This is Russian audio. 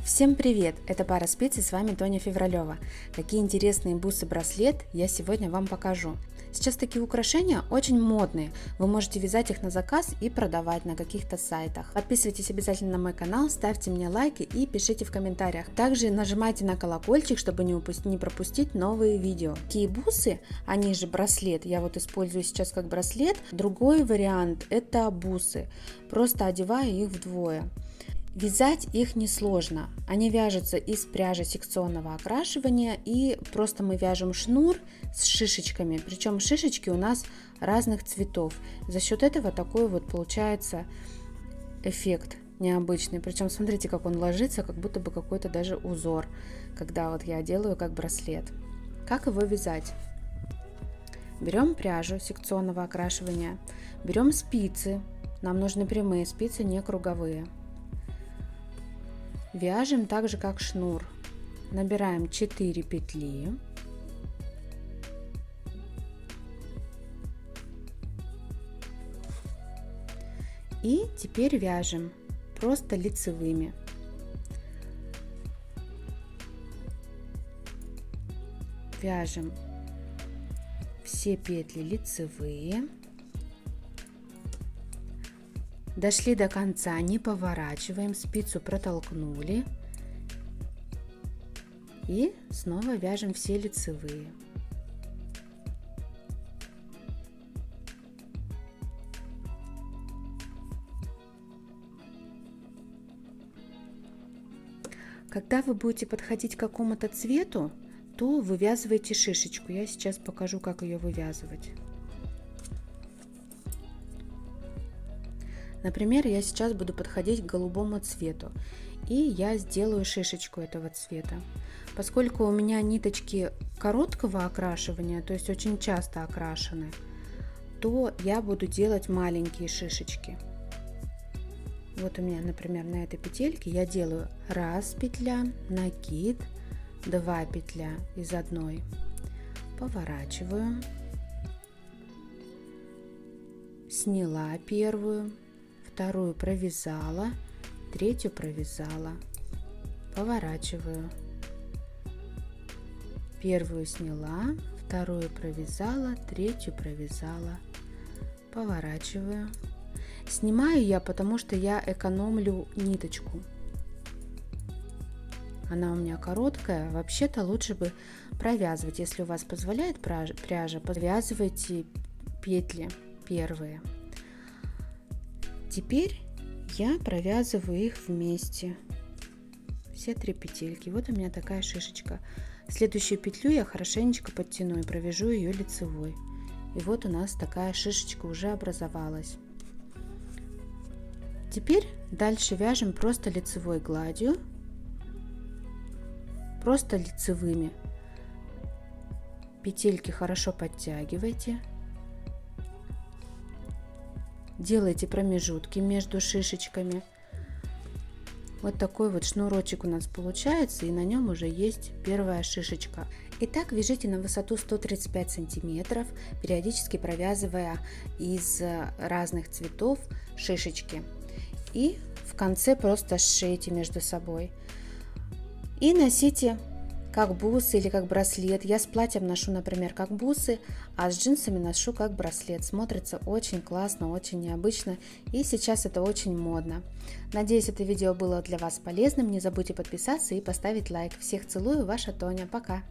Всем привет! Это Пара Спиц и с вами Тоня Февралева. Какие интересные бусы-браслет я сегодня вам покажу. Сейчас такие украшения очень модные. Вы можете вязать их на заказ и продавать на каких-то сайтах. Подписывайтесь обязательно на мой канал, ставьте мне лайки и пишите в комментариях. Также нажимайте на колокольчик, чтобы не пропустить новые видео. Такие бусы, они же браслет, я вот использую сейчас как браслет. Другой вариант это бусы. Просто одеваю их вдвое. Вязать их несложно, они вяжутся из пряжи секционного окрашивания и просто мы вяжем шнур с шишечками, причем шишечки у нас разных цветов. За счет этого такой вот получается эффект необычный, причем смотрите, как он ложится, как будто бы какой-то даже узор, когда вот я делаю как браслет. Как его вязать? Берем пряжу секционного окрашивания, берем спицы, нам нужны прямые спицы, не круговые. Вяжем так же, как шнур. Набираем 4 петли. И теперь вяжем просто лицевыми. Вяжем все петли лицевые. Дошли до конца, не поворачиваем, спицу протолкнули и снова вяжем все лицевые. Когда вы будете подходить к какому-то цвету, то вывязывайте шишечку. Я сейчас покажу, как ее вывязывать. Например, я сейчас буду подходить к голубому цвету, и я сделаю шишечку этого цвета. Поскольку у меня ниточки короткого окрашивания, то есть очень часто окрашены, то я буду делать маленькие шишечки. Вот у меня, например, на этой петельке я делаю 1 петля, накид, 2 петля из одной, поворачиваю, сняла первую, вторую провязала, третью провязала, поворачиваю, первую сняла, вторую провязала, третью провязала, поворачиваю. Снимаю я, потому что я экономлю ниточку. Она у меня короткая, вообще-то лучше бы провязывать, если у вас позволяет пряжа, подвязывайте петли первые. Теперь я провязываю их вместе, все 3 петельки. Вот у меня такая шишечка. Следующую петлю я хорошенечко подтяну и провяжу ее лицевой. И вот у нас такая шишечка уже образовалась. Теперь дальше вяжем просто лицевой гладью, просто лицевыми. Петельки хорошо подтягивайте. Делайте промежутки между шишечками. Вот такой вот шнурочек у нас получается, и на нем уже есть первая шишечка. Итак, вяжите на высоту 135 сантиметров, периодически провязывая из разных цветов шишечки. И в конце просто сшейте между собой. И носите как бусы или как браслет. Я с платьем ношу, например, как бусы, а с джинсами ношу как браслет. Смотрится очень классно, очень необычно, и сейчас это очень модно. Надеюсь, это видео было для вас полезным. Не забудьте подписаться и поставить лайк. Всех целую, ваша Тоня. Пока!